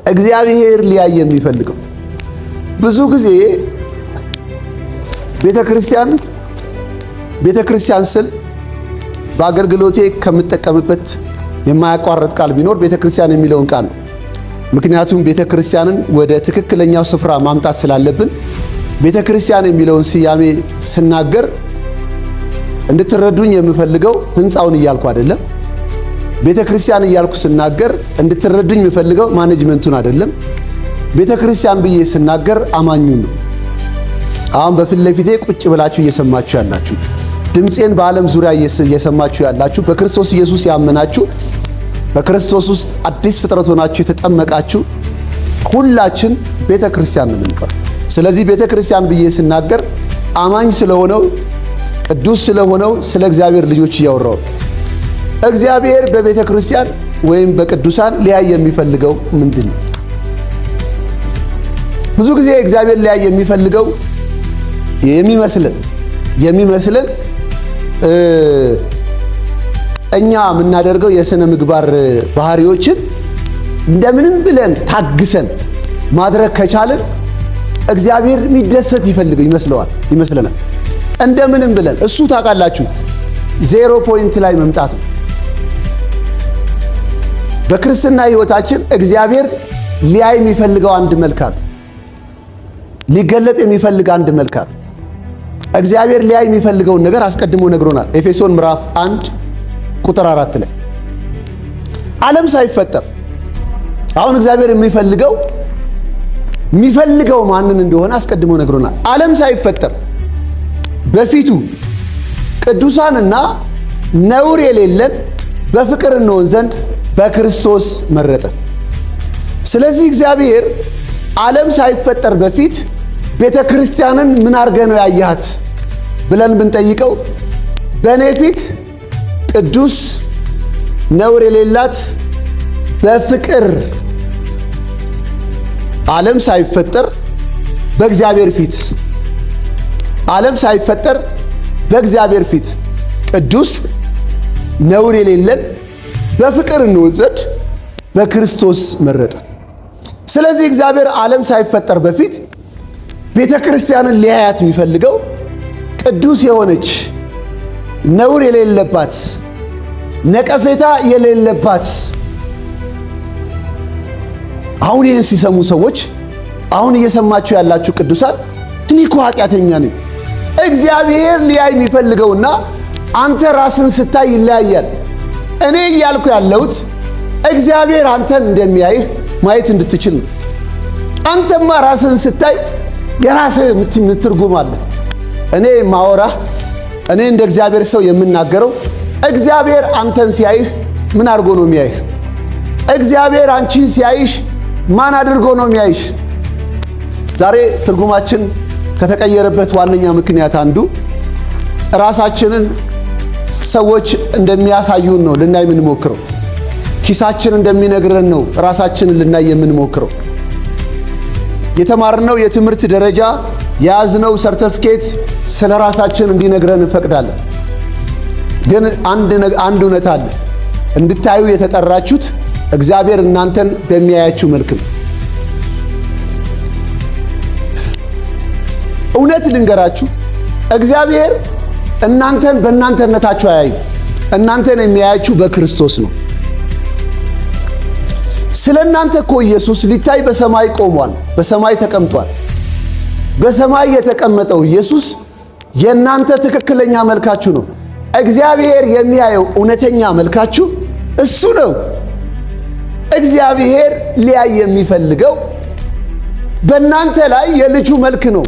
እግዚአብሔር ሊያይ የሚፈልገው ብዙ ጊዜ ቤተክርስቲያን ስል በአገልግሎቴ ከምጠቀምበት የማያቋርጥ ቃል ቢኖር ቤተክርስቲያን የሚለውን ቃል ነው። ምክንያቱም ቤተክርስቲያንን ወደ ትክክለኛው ስፍራ ማምጣት ስላለብን ቤተክርስቲያን የሚለውን ስያሜ ስናገር እንድትረዱኝ የምፈልገው ህንፃውን እያልኩ አይደለም። ቤተክርስቲያን እያልኩ ስናገር እንድትረዱኝ የምፈልገው ማኔጅመንቱን አይደለም። ቤተክርስቲያን ብዬ ስናገር አማኙን ነው። አሁን በፊት ለፊቴ ቁጭ ብላችሁ እየሰማችሁ ያላችሁ፣ ድምፄን በዓለም ዙሪያ እየሰማችሁ ያላችሁ፣ በክርስቶስ ኢየሱስ ያመናችሁ፣ በክርስቶስ ውስጥ አዲስ ፍጥረት ሆናችሁ የተጠመቃችሁ ሁላችን ቤተክርስቲያን ነው የምንባለው። ስለዚህ ቤተክርስቲያን ብዬ ስናገር አማኝ ስለሆነው ቅዱስ ስለሆነው ስለ እግዚአብሔር ልጆች እያወራው። እግዚአብሔር በቤተክርስቲያን ወይም በቅዱሳን ሊያይ የሚፈልገው ምንድን ነው? ብዙ ጊዜ እግዚአብሔር ሊያይ የሚፈልገው የሚመስለን እኛ የምናደርገው የሥነ ምግባር ባህሪዎችን እንደምንም ብለን ታግሰን ማድረግ ከቻልን እግዚአብሔር የሚደሰት ይመስለናል። እንደምንም ብለን እሱ ታውቃላችሁ 0 ፖይንት ላይ መምጣት ነው። በክርስትና ሕይወታችን እግዚአብሔር ሊያይ የሚፈልገው አንድ መልክ አለ። ሊገለጥ የሚፈልግ አንድ መልክ አለ። እግዚአብሔር ሊያይ የሚፈልገውን ነገር አስቀድሞ ነግሮናል። ኤፌሶን ምዕራፍ 1 ቁጥር 4 ላይ ዓለም ሳይፈጠር አሁን እግዚአብሔር የሚፈልገው ማንን እንደሆነ አስቀድሞ ነግሮናል። ዓለም ሳይፈጠር በፊቱ ቅዱሳንና ነውር የሌለን በፍቅር እንሆን ዘንድ በክርስቶስ መረጠ። ስለዚህ እግዚአብሔር ዓለም ሳይፈጠር በፊት ቤተክርስቲያንን ምን አድርገህ ነው ያያት ብለን ብንጠይቀው በእኔ ፊት ቅዱስ ነውር የሌላት በፍቅር ዓለም ሳይፈጠር በእግዚአብሔር ፊት ቅዱስ ነውር የሌለን በፍቅር እንሆን ዘንድ በክርስቶስ መረጠ። ስለዚህ እግዚአብሔር ዓለም ሳይፈጠር በፊት ቤተክርስቲያንን ሊያያት የሚፈልገው ቅዱስ የሆነች ነውር የሌለባት ነቀፌታ የሌለባት። አሁን ይህን ሲሰሙ ሰዎች አሁን እየሰማችሁ ያላችሁ ቅዱሳን እኔ እኮ ኃጢአተኛ ነኝ። እግዚአብሔር ሊያይ የሚፈልገውና አንተ ራስን ስታይ ይለያያል። እኔ እያልኩ ያለሁት እግዚአብሔር አንተን እንደሚያይህ ማየት እንድትችል ነው። አንተማ ራስን ስታይ የራስህ ትርጉም አለ። እኔ ማወራህ እኔ እንደ እግዚአብሔር ሰው የምናገረው እግዚአብሔር አንተን ሲያይህ ምን አድርጎ ነው የሚያይህ? እግዚአብሔር አንቺን ሲያይሽ ማን አድርጎ ነው የሚያይሽ? ዛሬ ትርጉማችን ከተቀየረበት ዋነኛ ምክንያት አንዱ ራሳችንን ሰዎች እንደሚያሳዩን ነው ልናይ የምንሞክረው። ኪሳችን እንደሚነግረን ነው ራሳችንን ልናይ የምንሞክረው። የተማርነው የትምህርት ደረጃ የያዝነው ሰርተፍኬት ስለ ራሳችን እንዲነግረን እንፈቅዳለን። ግን አንድ እውነት አለ። እንድታዩ የተጠራችሁት እግዚአብሔር እናንተን በሚያያችሁ መልክ ነው። እውነት ልንገራችሁ፣ እግዚአብሔር እናንተን በእናንተነታችሁ አያዩ። እናንተን የሚያያችሁ በክርስቶስ ነው። ስለ እናንተ እኮ ኢየሱስ ሊታይ በሰማይ ቆሟል፣ በሰማይ ተቀምጧል። በሰማይ የተቀመጠው ኢየሱስ የእናንተ ትክክለኛ መልካችሁ ነው። እግዚአብሔር የሚያየው እውነተኛ መልካችሁ እሱ ነው። እግዚአብሔር ሊያይ የሚፈልገው በእናንተ ላይ የልጁ መልክ ነው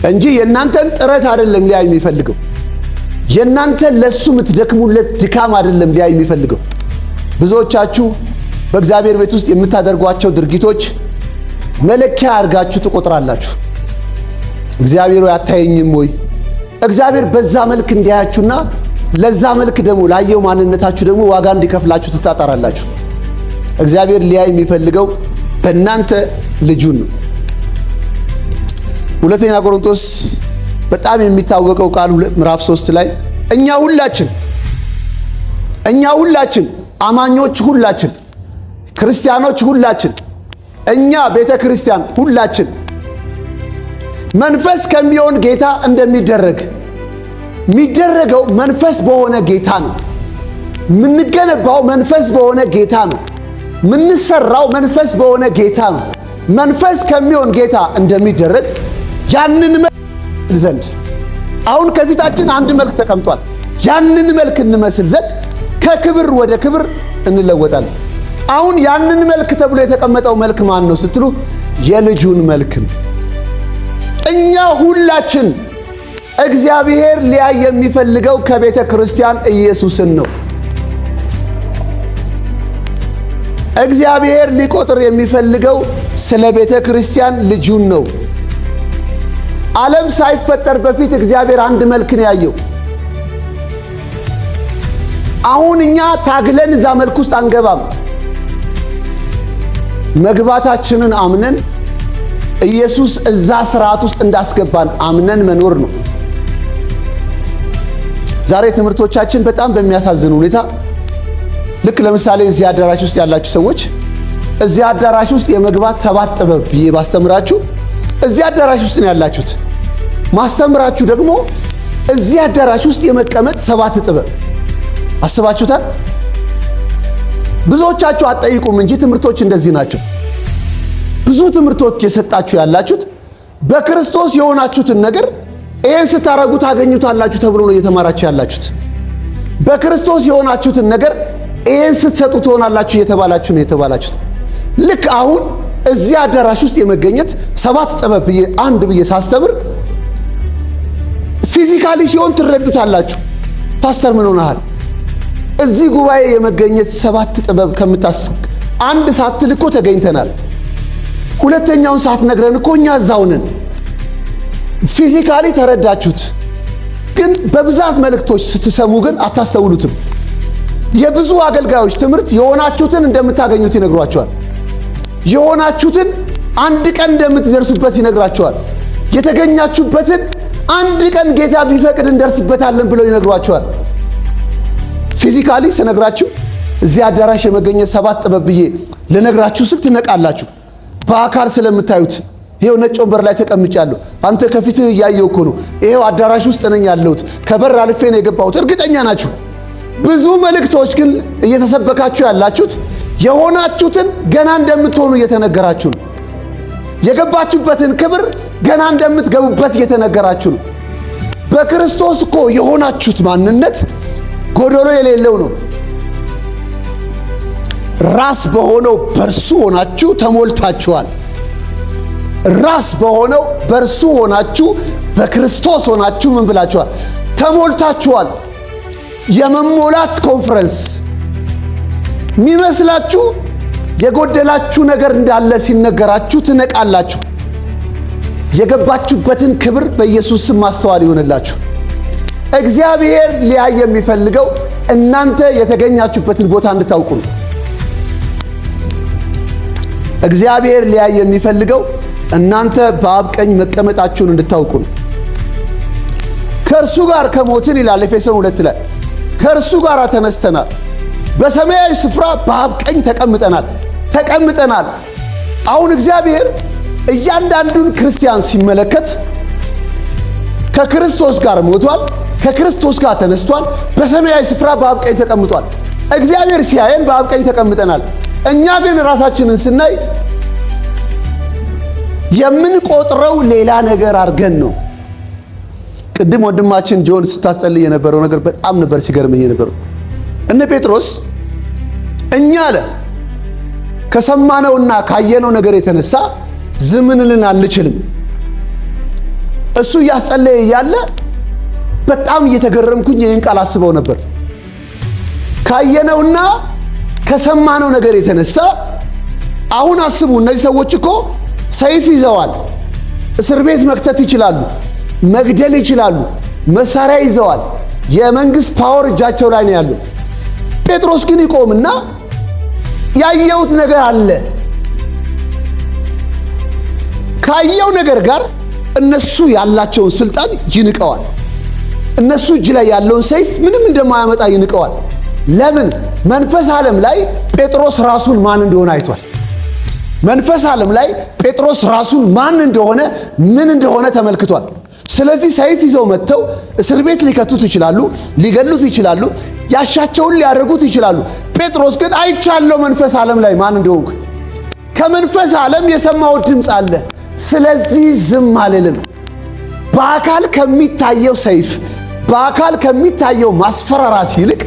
እንጂ የእናንተን ጥረት አይደለም ሊያይ የሚፈልገው። የእናንተን ለሱ የምትደክሙለት ድካም አይደለም ሊያይ የሚፈልገው። ብዙዎቻችሁ በእግዚአብሔር ቤት ውስጥ የምታደርጓቸው ድርጊቶች መለኪያ አድርጋችሁ ትቆጥራላችሁ። እግዚአብሔር ሆይ አታየኝም ወይ? እግዚአብሔር በዛ መልክ እንዲያያችሁና ለዛ መልክ ደግሞ ላየው ማንነታችሁ ደግሞ ዋጋ እንዲከፍላችሁ ትጣጣራላችሁ። እግዚአብሔር ሊያይ የሚፈልገው በእናንተ ልጁን ነው። ሁለተኛ ቆሮንቶስ በጣም የሚታወቀው ቃል ምዕራፍ 3 ላይ እኛ ሁላችን እኛ ሁላችን አማኞች፣ ሁላችን ክርስቲያኖች፣ ሁላችን እኛ ቤተ ክርስቲያን ሁላችን መንፈስ ከሚሆን ጌታ የሚደረገው መንፈስ በሆነ ጌታ ነው። የምንገነባው መንፈስ በሆነ ጌታ ነው። የምንሰራው መንፈስ በሆነ ጌታ ነው። መንፈስ ከሚሆን ጌታ እንደሚደረግ ያንን መልክ ዘንድ አሁን ከፊታችን አንድ መልክ ተቀምጧል። ያንን መልክ እንመስል ዘንድ ከክብር ወደ ክብር እንለወጣለን። አሁን ያንን መልክ ተብሎ የተቀመጠው መልክ ማን ነው ስትሉ የልጁን መልክ ነው። እኛ ሁላችን እግዚአብሔር ሊያይ የሚፈልገው ከቤተ ክርስቲያን ኢየሱስን ነው። እግዚአብሔር ሊቆጥር የሚፈልገው ስለ ቤተ ክርስቲያን ልጁን ነው። ዓለም ሳይፈጠር በፊት እግዚአብሔር አንድ መልክ ነው ያየው። አሁን እኛ ታግለን እዛ መልክ ውስጥ አንገባም። መግባታችንን አምነን ኢየሱስ እዛ ስርዓት ውስጥ እንዳስገባን አምነን መኖር ነው። ዛሬ ትምህርቶቻችን በጣም በሚያሳዝን ሁኔታ ልክ ለምሳሌ እዚህ አዳራሽ ውስጥ ያላችሁ ሰዎች እዚህ አዳራሽ ውስጥ የመግባት 7 ጥበብ ብዬ ባስተምራችሁ እዚህ አዳራሽ ውስጥ ነው ያላችሁት። ማስተምራችሁ ደግሞ እዚህ አዳራሽ ውስጥ የመቀመጥ 7 ጥበብ አስባችሁታል? ብዙዎቻችሁ አትጠይቁም እንጂ ትምህርቶች እንደዚህ ናቸው። ብዙ ትምህርቶች የሰጣችሁ ያላችሁት በክርስቶስ የሆናችሁትን ነገር ይሄን ስታረጉ ታገኙታላችሁ ተብሎ ነው እየተማራችሁ ያላችሁት። በክርስቶስ የሆናችሁትን ነገር ይሄን ስትሰጡ ትሆናላችሁ እየተባላችሁ ነው የተባላችሁት። ልክ አሁን እዚህ አዳራሽ ውስጥ የመገኘት 7 ጥበብ ብዬ አንድ ብዬ ሳስተምር ፊዚካሊ ሲሆን ትረዱታላችሁ። ፓስተር ምን ሆነሃል? እዚህ ጉባኤ የመገኘት 7 ጥበብ አንድ ሳትል እኮ ተገኝተናል። ሁለተኛውን ሳትነግረን እኮ እኛ እዛው ነን። ፊዚካሊ ተረዳችሁት፣ ግን በብዛት መልእክቶች ስትሰሙ ግን አታስተውሉትም። የብዙ አገልጋዮች ትምህርት የሆናችሁትን እንደምታገኙት ይነግሯቸዋል። የሆናችሁትን አንድ ቀን እንደምትደርሱበት ይነግራቸዋል። የተገኛችሁበትን አንድ ቀን ጌታ ቢፈቅድ እንደርስበታለን ብለው ይነግሯቸዋል። ፊዚካሊ ስነግራችሁ እዚህ አዳራሽ የመገኘት 7 ጥበብ ብዬ ልነግራችሁ ስል ትነቃላችሁ። በአካል ስለምታዩት ይሄው ነጭ ወንበር ላይ ተቀምጫለሁ። አንተ ከፊትህ እያየው እኮ ነው። ይሄው አዳራሽ ውስጥ ነኝ ያለሁት። ከበር አልፌ ነው የገባሁት። እርግጠኛ ናችሁ። ብዙ መልእክቶች ግን እየተሰበካችሁ ያላችሁት የሆናችሁትን ገና እንደምትሆኑ እየተነገራችሁ ነው። የገባችሁበትን ክብር ገና እንደምትገቡበት እየተነገራችሁ ነው። በክርስቶስ እኮ የሆናችሁት ማንነት ጎዶሎ የሌለው ነው። ራስ በሆነው በርሱ ሆናችሁ ተሞልታችኋል። ራስ በሆነው በርሱ ሆናችሁ በክርስቶስ ሆናችሁ ምን ብላችኋል? ተሞልታችኋል። የመሞላት ኮንፈረንስ የሚመስላችሁ የጎደላችሁ ነገር እንዳለ ሲነገራችሁ ትነቃላችሁ። የገባችሁበትን ክብር በኢየሱስ ስም ማስተዋል ይሆንላችሁ። እግዚአብሔር ሊያይ የሚፈልገው እናንተ የተገኛችሁበትን ቦታ እንድታውቁ ነው። እግዚአብሔር ሊያይ የሚፈልገው እናንተ በአብ ቀኝ መቀመጣችሁን እንድታውቁ ነው። ከእርሱ ጋር ከሞትን ይላል ኤፌሶን 2 ላይ ከእርሱ ጋር ተነስተናል፣ በሰማያዊ ስፍራ በአብ ቀኝ ተቀምጠናል። አሁን እግዚአብሔር እያንዳንዱን ክርስቲያን ሲመለከት ከክርስቶስ ጋር ሞቷል፣ ከክርስቶስ ጋር ተነስቷል፣ በሰማያዊ ስፍራ በአብ ቀኝ ተቀምጧል። እግዚአብሔር ሲያየን በአብ ቀኝ ተቀምጠናል። እኛ ግን ራሳችንን ስናይ የምንቆጥረው ሌላ ነገር አድርገን ነው። ቅድም ወንድማችን ጆን ስታጸልይ የነበረው ነገር በጣም ነበር ሲገርመኝ የነበረው። እነ ጴጥሮስ እኛ አለ ከሰማነውና ካየነው ነገር የተነሳ ዝም ልንል አንችልም። እሱ እያጸለየ ያለ በጣም እየተገረምኩኝ ይህን ቃል አስበው ነበር። ካየነውና ከሰማነው ነገር የተነሳ አሁን አስቡ፣ እነዚህ ሰዎች እኮ ሰይፍ ይዘዋል፣ እስር ቤት መክተት ይችላሉ፣ መግደል ይችላሉ፣ መሳሪያ ይዘዋል፣ የመንግስት ፓወር እጃቸው ላይ ነው ያለው። ጴጥሮስ ግን ይቆምና ያየሁት ነገር አለ። ካየው ነገር ጋር እነሱ ያላቸውን ስልጣን ይንቀዋል። እነሱ እጅ ላይ ያለውን ሰይፍ ምንም እንደማያመጣ ይንቀዋል። ለምን? መንፈስ ዓለም ላይ ጴጥሮስ ራሱን ማን እንደሆነ አይቷል። መንፈስ ዓለም ላይ ጴጥሮስ ራሱን ማን እንደሆነ ምን እንደሆነ ተመልክቷል። ስለዚህ ሰይፍ ይዘው መጥተው እስር ቤት ሊከቱት ይችላሉ፣ ሊገሉት ይችላሉ፣ ያሻቸውን ሊያደርጉት ይችላሉ። ጴጥሮስ ግን አይቻለው መንፈስ ዓለም ላይ ማን እንደሆንኩ። ከመንፈስ ዓለም የሰማው ድምፅ አለ፣ ስለዚህ ዝም አልልም። በአካል ከሚታየው ሰይፍ፣ በአካል ከሚታየው ማስፈራራት ይልቅ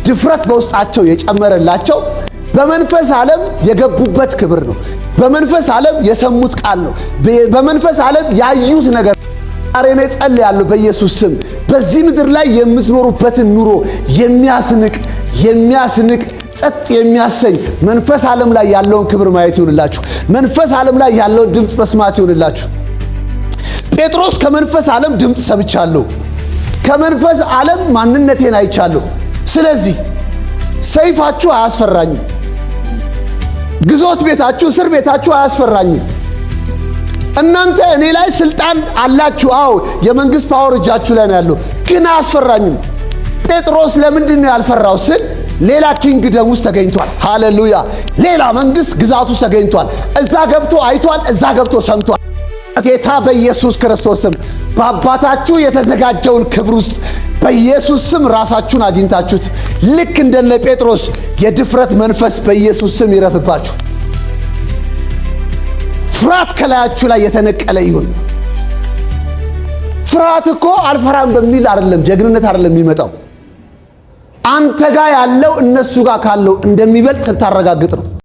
ድፍረት በውስጣቸው የጨመረላቸው በመንፈስ ዓለም የገቡበት ክብር ነው። በመንፈስ ዓለም የሰሙት ቃል ነው። በመንፈስ ዓለም ያዩት ነገር። ዛሬ እኔ ጸልያለሁ በኢየሱስ ስም በዚህ ምድር ላይ የምትኖሩበትን ኑሮ የሚያስንቅ ጸጥ የሚያሰኝ መንፈስ ዓለም ላይ ያለውን ክብር ማየት ይሁንላችሁ። መንፈስ ዓለም ላይ ያለውን ድምፅ መስማት ይሁንላችሁ። ጴጥሮስ ከመንፈስ ዓለም ድምፅ ሰምቻለሁ፣ ከመንፈስ ዓለም ማንነቴን አይቻለሁ። ስለዚህ ሰይፋችሁ አያስፈራኝም፣ ግዞት ቤታችሁ፣ እስር ቤታችሁ አያስፈራኝም። እናንተ እኔ ላይ ስልጣን አላችሁ። አዎ የመንግስት ፓወር እጃችሁ ላይ ነው ያለው፣ ግን አያስፈራኝም። ጴጥሮስ ለምንድን ነው ያልፈራው ስል ሌላ ኪንግደም ውስጥ ተገኝቷል። ሃሌሉያ! ሌላ መንግስት ግዛት ውስጥ ተገኝቷል። እዛ ገብቶ አይቷል፣ እዛ ገብቶ ሰምቷል። ጌታ በኢየሱስ ክርስቶስ ስም በአባታችሁ የተዘጋጀውን ክብር ውስጥ በኢየሱስ ስም ራሳችሁን አግኝታችሁት ልክ እንደነ ጴጥሮስ የድፍረት መንፈስ በኢየሱስ ስም ይረፍባችሁ። ፍርሃት ከላያችሁ ላይ የተነቀለ ይሁን። ፍርሃት እኮ አልፈራም በሚል አይደለም፣ ጀግንነት አይደለም የሚመጣው። አንተ ጋር ያለው እነሱ ጋር ካለው እንደሚበልጥ ስታረጋግጥ ነው።